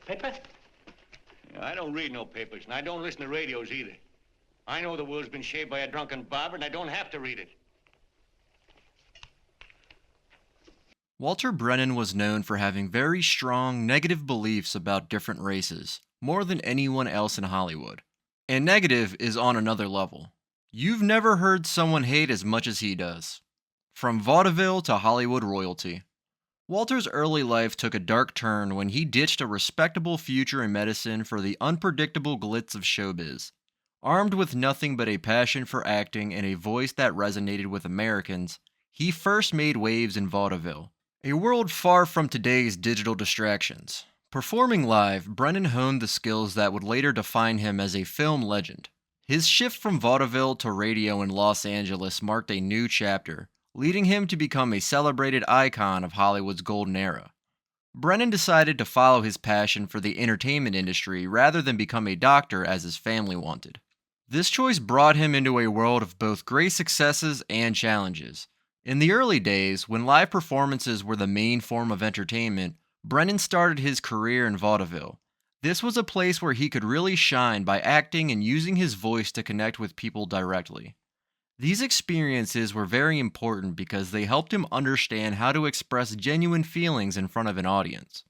Paper? Yeah, I don't read no papers, and I don't listen to radios either. I know the world's been shaped by a drunken barber, and I don't have to read it. Walter Brennan was known for having very strong negative beliefs about different races, more than anyone else in Hollywood. And negative is on another level. You've never heard someone hate as much as he does. From vaudeville to Hollywood royalty. Walter's early life took a dark turn when he ditched a respectable future in medicine for the unpredictable glitz of showbiz. Armed with nothing but a passion for acting and a voice that resonated with Americans, he first made waves in vaudeville, a world far from today's digital distractions. Performing live, Brennan honed the skills that would later define him as a film legend. His shift from vaudeville to radio in Los Angeles marked a new chapter, leading him to become a celebrated icon of Hollywood's golden era. Brennan decided to follow his passion for the entertainment industry rather than become a doctor as his family wanted. This choice brought him into a world of both great successes and challenges. In the early days, when live performances were the main form of entertainment, Brennan started his career in vaudeville. This was a place where he could really shine by acting and using his voice to connect with people directly. These experiences were very important because they helped him understand how to express genuine feelings in front of an audience.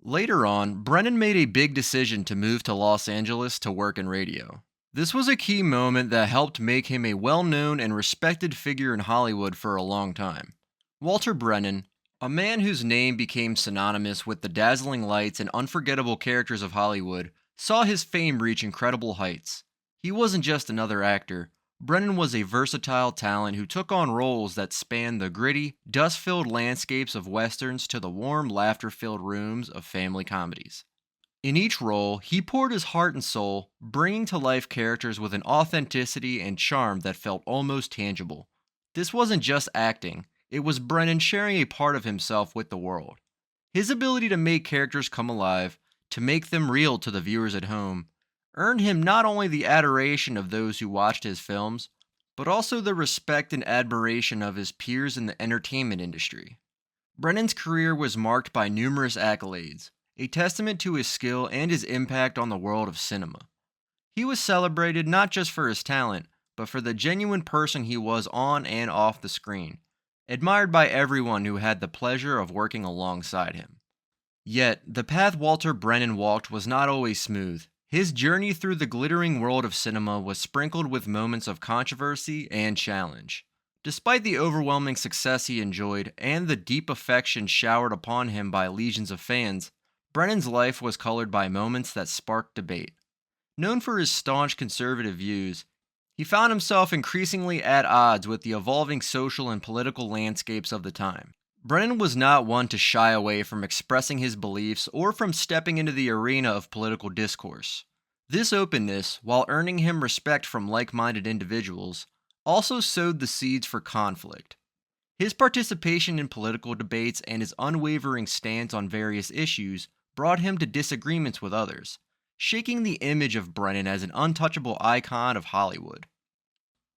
Later on, Brennan made a big decision to move to Los Angeles to work in radio. This was a key moment that helped make him a well-known and respected figure in Hollywood for a long time. Walter Brennan, a man whose name became synonymous with the dazzling lights and unforgettable characters of Hollywood, saw his fame reach incredible heights. He wasn't just another actor. Brennan was a versatile talent who took on roles that spanned the gritty, dust-filled landscapes of westerns to the warm, laughter-filled rooms of family comedies. In each role, he poured his heart and soul, bringing to life characters with an authenticity and charm that felt almost tangible. This wasn't just acting. It was Brennan sharing a part of himself with the world. His ability to make characters come alive, to make them real to the viewers at home, earned him not only the adoration of those who watched his films, but also the respect and admiration of his peers in the entertainment industry. Brennan's career was marked by numerous accolades, a testament to his skill and his impact on the world of cinema. He was celebrated not just for his talent, but for the genuine person he was on and off the screen, admired by everyone who had the pleasure of working alongside him. Yet, the path Walter Brennan walked was not always smooth. His journey through the glittering world of cinema was sprinkled with moments of controversy and challenge. Despite the overwhelming success he enjoyed and the deep affection showered upon him by legions of fans, Brennan's life was colored by moments that sparked debate. Known for his staunch conservative views, he found himself increasingly at odds with the evolving social and political landscapes of the time. Brennan was not one to shy away from expressing his beliefs or from stepping into the arena of political discourse. This openness, while earning him respect from like-minded individuals, also sowed the seeds for conflict. His participation in political debates and his unwavering stance on various issues brought him to disagreements with others, shaking the image of Brennan as an untouchable icon of Hollywood.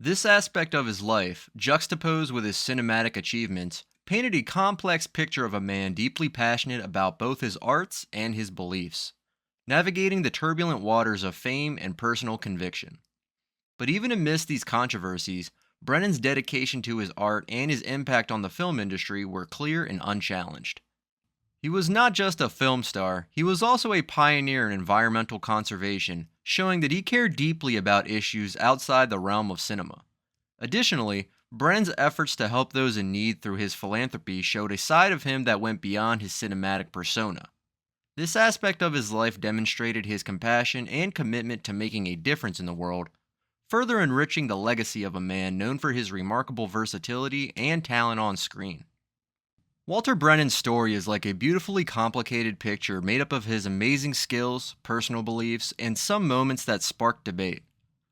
This aspect of his life, juxtaposed with his cinematic achievements, painted a complex picture of a man deeply passionate about both his arts and his beliefs, navigating the turbulent waters of fame and personal conviction. But even amidst these controversies, Brennan's dedication to his art and his impact on the film industry were clear and unchallenged. He was not just a film star, he was also a pioneer in environmental conservation, showing that he cared deeply about issues outside the realm of cinema. Additionally, Brennan's efforts to help those in need through his philanthropy showed a side of him that went beyond his cinematic persona. This aspect of his life demonstrated his compassion and commitment to making a difference in the world, further enriching the legacy of a man known for his remarkable versatility and talent on screen. Walter Brennan's story is like a beautifully complicated picture made up of his amazing skills, personal beliefs, and some moments that sparked debate.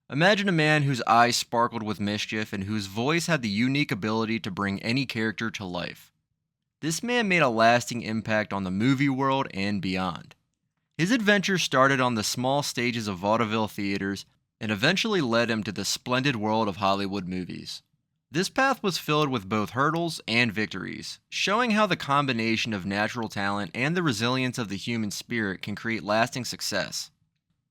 Imagine a man whose eyes sparkled with mischief and whose voice had the unique ability to bring any character to life. This man made a lasting impact on the movie world and beyond. His adventure started on the small stages of vaudeville theaters and eventually led him to the splendid world of Hollywood movies. This path was filled with both hurdles and victories, showing how the combination of natural talent and the resilience of the human spirit can create lasting success.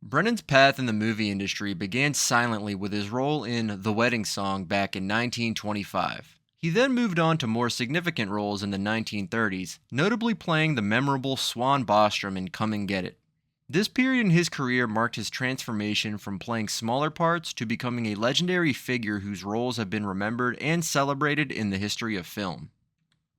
Brennan's path in the movie industry began silently with his role in The Wedding Song back in 1925. He then moved on to more significant roles in the 1930s, notably playing the memorable Swan Bostrom in Come and Get It. This period in his career marked his transformation from playing smaller parts to becoming a legendary figure whose roles have been remembered and celebrated in the history of film.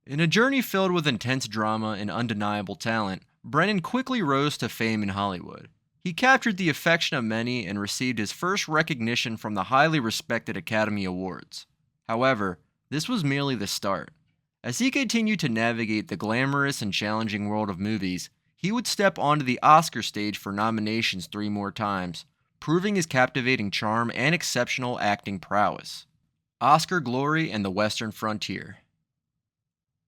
In a journey filled with intense drama and undeniable talent, Brennan quickly rose to fame in Hollywood. He captured the affection of many and received his first recognition from the highly respected Academy Awards. However, this was merely the start. As he continued to navigate the glamorous and challenging world of movies, he would step onto the Oscar stage for nominations 3 more times, proving his captivating charm and exceptional acting prowess. Oscar glory and the Western frontier.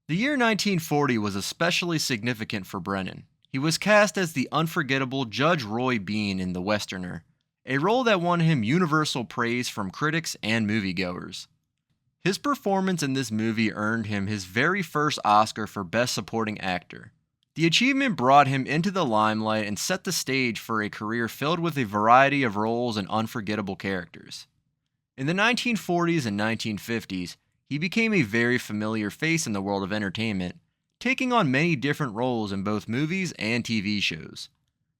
The year 1940 was especially significant for Brennan. He was cast as the unforgettable Judge Roy Bean in The Westerner, a role that won him universal praise from critics and moviegoers. His performance in this movie earned him his very first Oscar for Best Supporting Actor. The achievement brought him into the limelight and set the stage for a career filled with a variety of roles and unforgettable characters. In the 1940s and 1950s, he became a very familiar face in the world of entertainment, taking on many different roles in both movies and TV shows.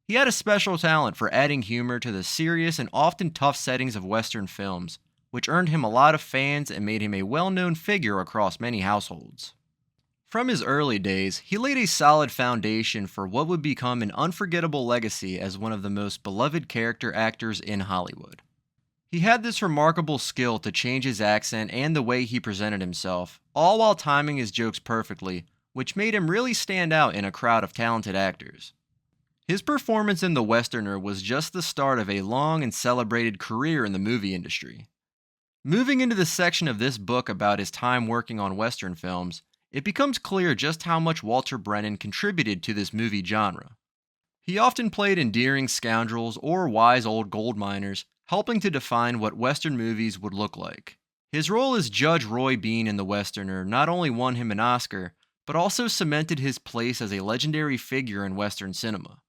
He had a special talent for adding humor to the serious and often tough settings of Western films, which earned him a lot of fans and made him a well-known figure across many households. From his early days, he laid a solid foundation for what would become an unforgettable legacy as one of the most beloved character actors in Hollywood. He had this remarkable skill to change his accent and the way he presented himself, all while timing his jokes perfectly, which made him really stand out in a crowd of talented actors. His performance in The Westerner was just the start of a long and celebrated career in the movie industry. Moving into the section of this book about his time working on Western films, it becomes clear just how much Walter Brennan contributed to this movie genre. He often played endearing scoundrels or wise old gold miners, helping to define what Western movies would look like. His role as Judge Roy Bean in The Westerner not only won him an Oscar, but also cemented his place as a legendary figure in Western cinema.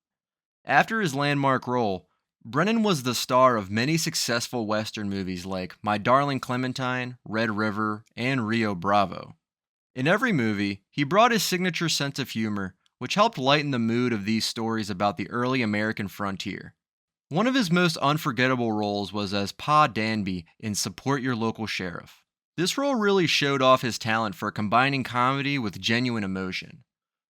After his landmark role, Brennan was the star of many successful Western movies like My Darling Clementine, Red River, and Rio Bravo. In every movie, he brought his signature sense of humor, which helped lighten the mood of these stories about the early American frontier. One of his most unforgettable roles was as Pa Danby in Support Your Local Sheriff. This role really showed off his talent for combining comedy with genuine emotion.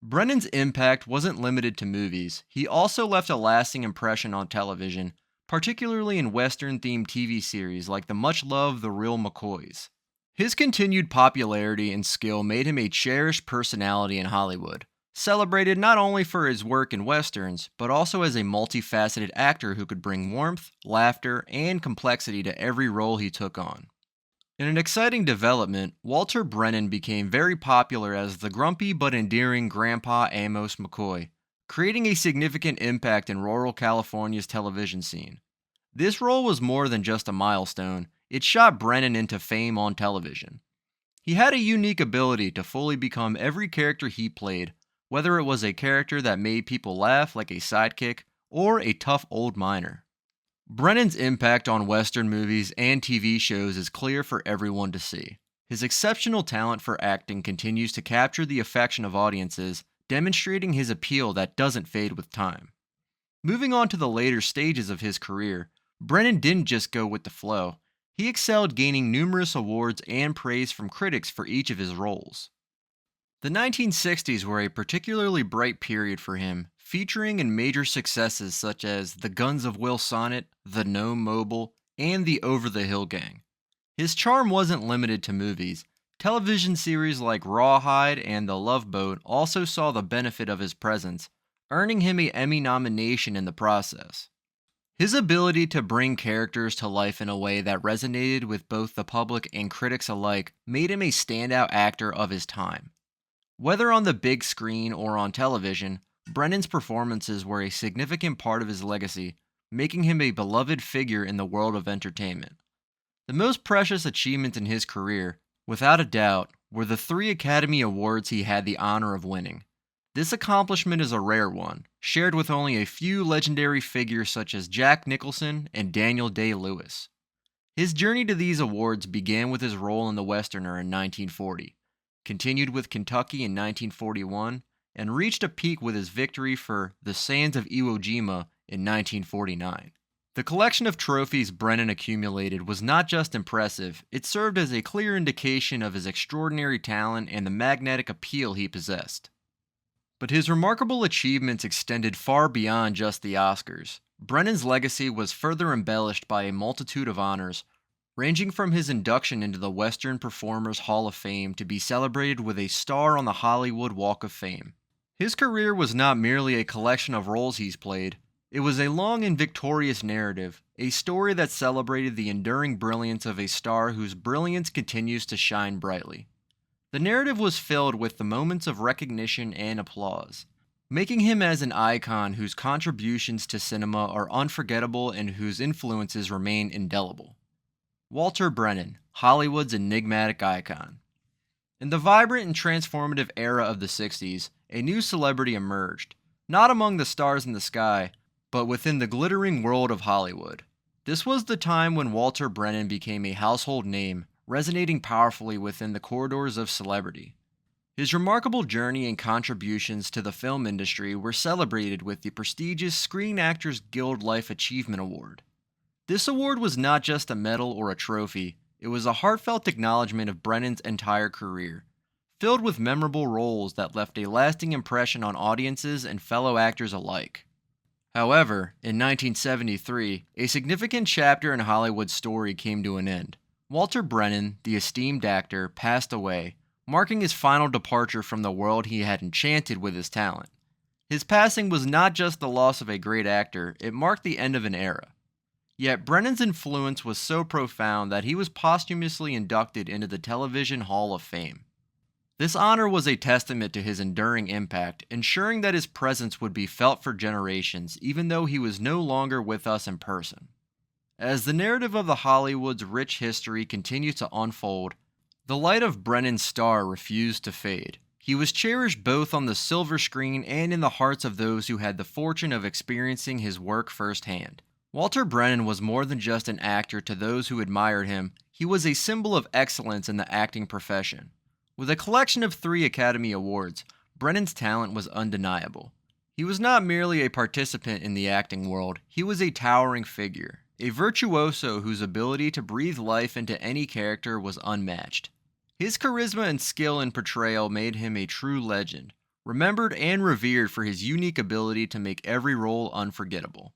Brennan's impact wasn't limited to movies. He also left a lasting impression on television, particularly in Western-themed TV series like the much-loved The Real McCoys. His continued popularity and skill made him a cherished personality in Hollywood, celebrated not only for his work in Westerns, but also as a multifaceted actor who could bring warmth, laughter, and complexity to every role he took on. In an exciting development, Walter Brennan became very popular as the grumpy but endearing Grandpa Amos McCoy, creating a significant impact in rural California's television scene. This role was more than just a milestone, it shot Brennan into fame on television. He had a unique ability to fully become every character he played, whether it was a character that made people laugh like a sidekick or a tough old miner. Brennan's impact on Western movies and TV shows is clear for everyone to see. His exceptional talent for acting continues to capture the affection of audiences, demonstrating his appeal that doesn't fade with time. Moving on to the later stages of his career, Brennan didn't just go with the flow. He excelled, gaining numerous awards and praise from critics for each of his roles. The 1960s were a particularly bright period for him, featuring in major successes such as The Guns of Will Sonnet, The Gnome Mobile, and The Over the Hill Gang. His charm wasn't limited to movies. Television series like Rawhide and The Love Boat also saw the benefit of his presence, earning him an Emmy nomination in the process. His ability to bring characters to life in a way that resonated with both the public and critics alike made him a standout actor of his time. Whether on the big screen or on television, Brennan's performances were a significant part of his legacy, making him a beloved figure in the world of entertainment. The most precious achievements in his career, without a doubt, were the 3 Academy Awards he had the honor of winning. This accomplishment is a rare one, shared with only a few legendary figures such as Jack Nicholson and Daniel Day-Lewis. His journey to these awards began with his role in The Westerner in 1940, continued with Kentucky in 1941, and reached a peak with his victory for The Sands of Iwo Jima in 1949. The collection of trophies Brennan accumulated was not just impressive, it served as a clear indication of his extraordinary talent and the magnetic appeal he possessed. But his remarkable achievements extended far beyond just the Oscars. Brennan's legacy was further embellished by a multitude of honors, ranging from his induction into the Western Performers Hall of Fame to be celebrated with a star on the Hollywood Walk of Fame. His career was not merely a collection of roles he's played, it was a long and victorious narrative, a story that celebrated the enduring brilliance of a star whose brilliance continues to shine brightly. The narrative was filled with the moments of recognition and applause, making him as an icon whose contributions to cinema are unforgettable and whose influences remain indelible. Walter Brennan, Hollywood's enigmatic icon. In the vibrant and transformative era of the 60s, a new celebrity emerged, not among the stars in the sky, but within the glittering world of Hollywood. This was the time when Walter Brennan became a household name, resonating powerfully within the corridors of celebrity. His remarkable journey and contributions to the film industry were celebrated with the prestigious Screen Actors Guild Life Achievement Award. This award was not just a medal or a trophy, it was a heartfelt acknowledgement of Brennan's entire career, filled with memorable roles that left a lasting impression on audiences and fellow actors alike. However, in 1973, a significant chapter in Hollywood's story came to an end. Walter Brennan, the esteemed actor, passed away, marking his final departure from the world he had enchanted with his talent. His passing was not just the loss of a great actor, it marked the end of an era. Yet Brennan's influence was so profound that he was posthumously inducted into the Television Hall of Fame. This honor was a testament to his enduring impact, ensuring that his presence would be felt for generations even though he was no longer with us in person. As the narrative of the Hollywood's rich history continued to unfold, the light of Brennan's star refused to fade. He was cherished both on the silver screen and in the hearts of those who had the fortune of experiencing his work firsthand. Walter Brennan was more than just an actor to those who admired him, he was a symbol of excellence in the acting profession. With a collection of 3 Academy Awards, Brennan's talent was undeniable. He was not merely a participant in the acting world, he was a towering figure, a virtuoso whose ability to breathe life into any character was unmatched. His charisma and skill in portrayal made him a true legend, remembered and revered for his unique ability to make every role unforgettable.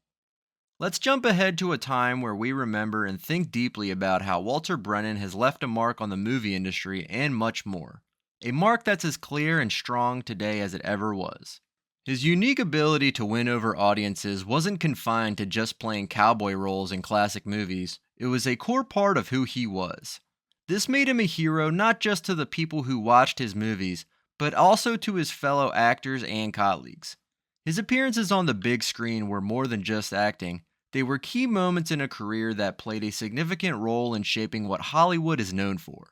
Let's jump ahead to a time where we remember and think deeply about how Walter Brennan has left a mark on the movie industry and much more. A mark that's as clear and strong today as it ever was. His unique ability to win over audiences wasn't confined to just playing cowboy roles in classic movies, it was a core part of who he was. This made him a hero not just to the people who watched his movies, but also to his fellow actors and colleagues. His appearances on the big screen were more than just acting. They were key moments in a career that played a significant role in shaping what Hollywood is known for.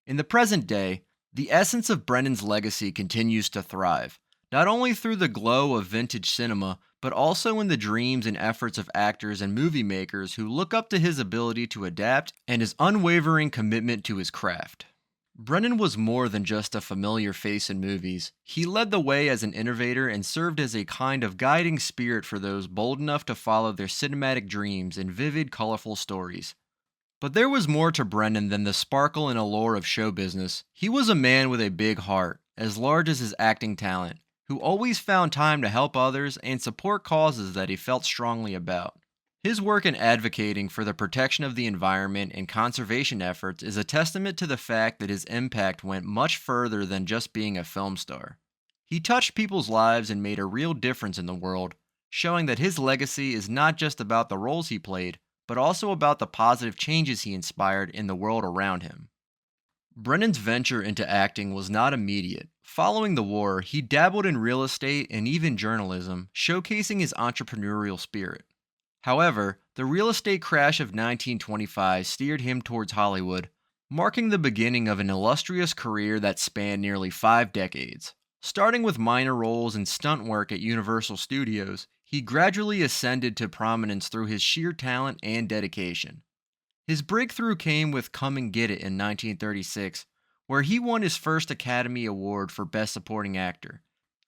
In the present day, the essence of Brennan's legacy continues to thrive, not only through the glow of vintage cinema, but also in the dreams and efforts of actors and movie makers who look up to his ability to adapt and his unwavering commitment to his craft. Brennan was more than just a familiar face in movies. He led the way as an innovator and served as a kind of guiding spirit for those bold enough to follow their cinematic dreams in vivid, colorful stories. But there was more to Brennan than the sparkle and allure of show business. He was a man with a big heart, as large as his acting talent, who always found time to help others and support causes that he felt strongly about. His work in advocating for the protection of the environment and conservation efforts is a testament to the fact that his impact went much further than just being a film star. He touched people's lives and made a real difference in the world, showing that his legacy is not just about the roles he played, but also about the positive changes he inspired in the world around him. Brennan's venture into acting was not immediate. Following the war, he dabbled in real estate and even journalism, showcasing his entrepreneurial spirit. However, The real estate crash of 1925 steered him towards Hollywood, marking the beginning of an illustrious career that spanned nearly 5 decades. Starting with minor roles and stunt work at Universal Studios, he gradually ascended to prominence through his sheer talent and dedication. His breakthrough came with Come and Get It in 1936, where he won his first Academy Award for Best Supporting Actor,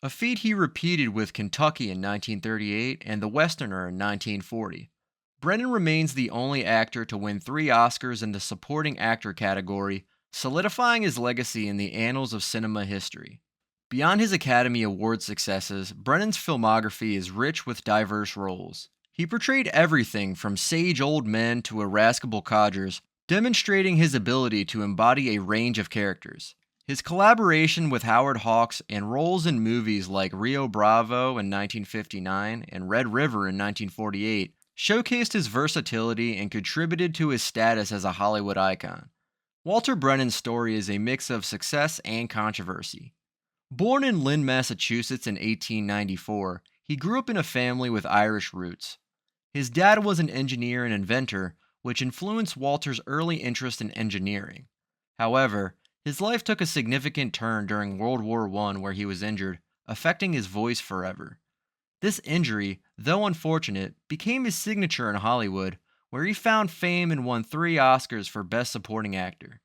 a feat he repeated with Kentucky in 1938 and The Westerner in 1940. Brennan remains the only actor to win 3 Oscars in the Supporting Actor category, solidifying his legacy in the annals of cinema history. Beyond his Academy Award successes, Brennan's filmography is rich with diverse roles. He portrayed everything from sage old men to irascible codgers, demonstrating his ability to embody a range of characters. His collaboration with Howard Hawks and roles in movies like Rio Bravo in 1959 and Red River in 1948 showcased his versatility and contributed to his status as a Hollywood icon. Walter Brennan's story is a mix of success and controversy. Born in Lynn, Massachusetts in 1894, he grew up in a family with Irish roots. His dad was an engineer and inventor, which influenced Walter's early interest in engineering. However, his life took a significant turn during World War I, where he was injured, affecting his voice forever. This injury, though unfortunate, became his signature in Hollywood, where he found fame and won 3 Oscars for Best Supporting Actor.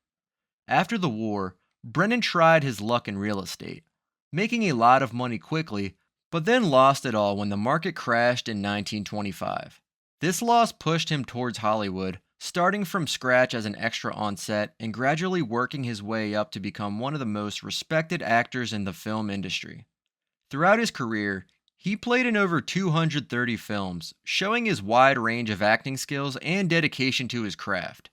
After the war, Brennan tried his luck in real estate, making a lot of money quickly, but then lost it all when the market crashed in 1925. This loss pushed him towards Hollywood, starting from scratch as an extra on set and gradually working his way up to become one of the most respected actors in the film industry. Throughout his career, he played in over 230 films, showing his wide range of acting skills and dedication to his craft.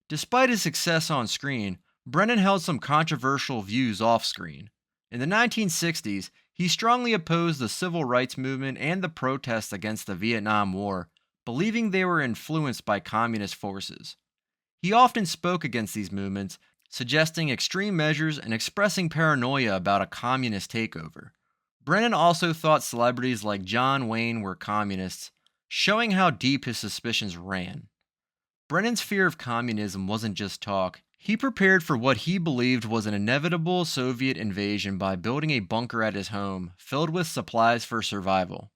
Despite his success on screen, Brennan held some controversial views off-screen. In the 1960s, he strongly opposed the civil rights movement and the protests against the Vietnam War, believing they were influenced by communist forces. He often spoke against these movements, suggesting extreme measures and expressing paranoia about a communist takeover. Brennan also thought celebrities like John Wayne were communists, showing how deep his suspicions ran. Brennan's fear of communism wasn't just talk. He prepared for what he believed was an inevitable Soviet invasion by building a bunker at his home, filled with supplies for survival.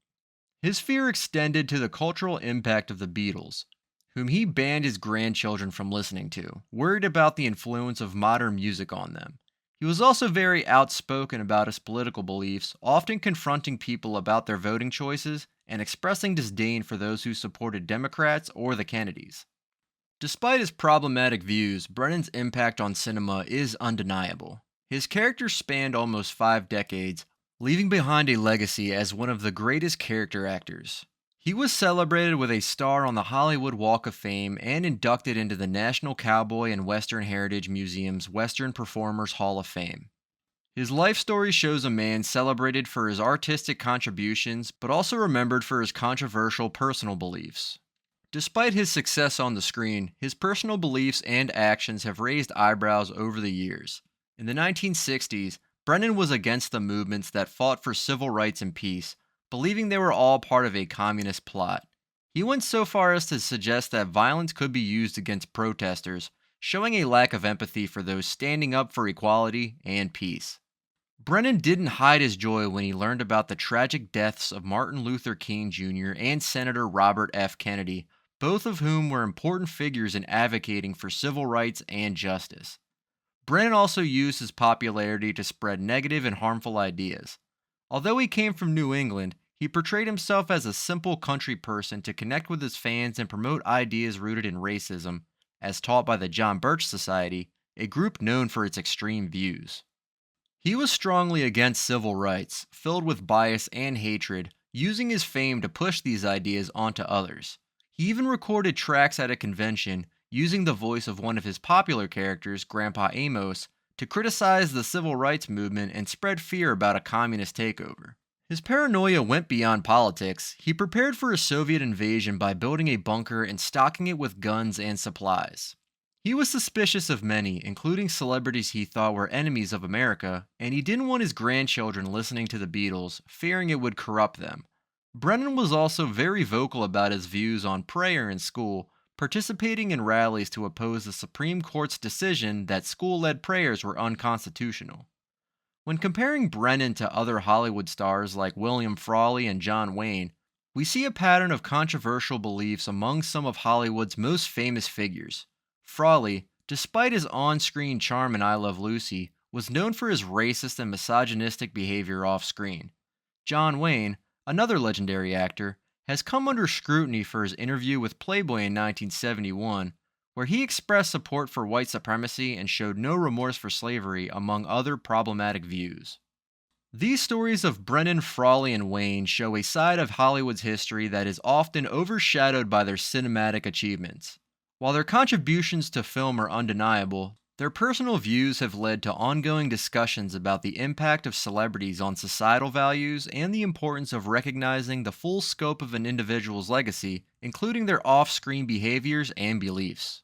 His fear extended to the cultural impact of the Beatles, whom he banned his grandchildren from listening to, worried about the influence of modern music on them. He was also very outspoken about his political beliefs, often confronting people about their voting choices and expressing disdain for those who supported Democrats or the Kennedys. Despite his problematic views, Brennan's impact on cinema is undeniable. His character spanned almost 5 decades, leaving behind a legacy as one of the greatest character actors. He was celebrated with a star on the Hollywood Walk of Fame and inducted into the National Cowboy and Western Heritage Museum's Western Performers Hall of Fame. His life story shows a man celebrated for his artistic contributions, but also remembered for his controversial personal beliefs. Despite his success on the screen, his personal beliefs and actions have raised eyebrows over the years. In the 1960s, Brennan was against the movements that fought for civil rights and peace, believing they were all part of a communist plot. He went so far as to suggest that violence could be used against protesters, showing a lack of empathy for those standing up for equality and peace. Brennan didn't hide his joy when he learned about the tragic deaths of Martin Luther King Jr. and Senator Robert F. Kennedy, both of whom were important figures in advocating for civil rights and justice. Brennan also used his popularity to spread negative and harmful ideas. Although he came from New England, he portrayed himself as a simple country person to connect with his fans and promote ideas rooted in racism, as taught by the John Birch Society, a group known for its extreme views. He was strongly against civil rights, filled with bias and hatred, using his fame to push these ideas onto others. He even recorded tracks at a convention, using the voice of one of his popular characters, Grandpa Amos, to criticize the civil rights movement and spread fear about a communist takeover. His paranoia went beyond politics. He prepared for a Soviet invasion by building a bunker and stocking it with guns and supplies. He was suspicious of many, including celebrities he thought were enemies of America, and he didn't want his grandchildren listening to the Beatles, fearing it would corrupt them. Brennan was also very vocal about his views on prayer in school, participating in rallies to oppose the Supreme Court's decision that school led prayers were unconstitutional. When comparing Brennan to other Hollywood stars like William Frawley and John Wayne, we see a pattern of controversial beliefs among some of Hollywood's most famous figures. Frawley, despite his on screen charm in I Love Lucy, was known for his racist and misogynistic behavior off screen. John Wayne, another legendary actor, has come under scrutiny for his interview with Playboy in 1971, where he expressed support for white supremacy and showed no remorse for slavery, among other problematic views. These stories of Brennan, Frawley, and Wayne show a side of Hollywood's history that is often overshadowed by their cinematic achievements. While their contributions to film are undeniable, their personal views have led to ongoing discussions about the impact of celebrities on societal values and the importance of recognizing the full scope of an individual's legacy, including their off-screen behaviors and beliefs.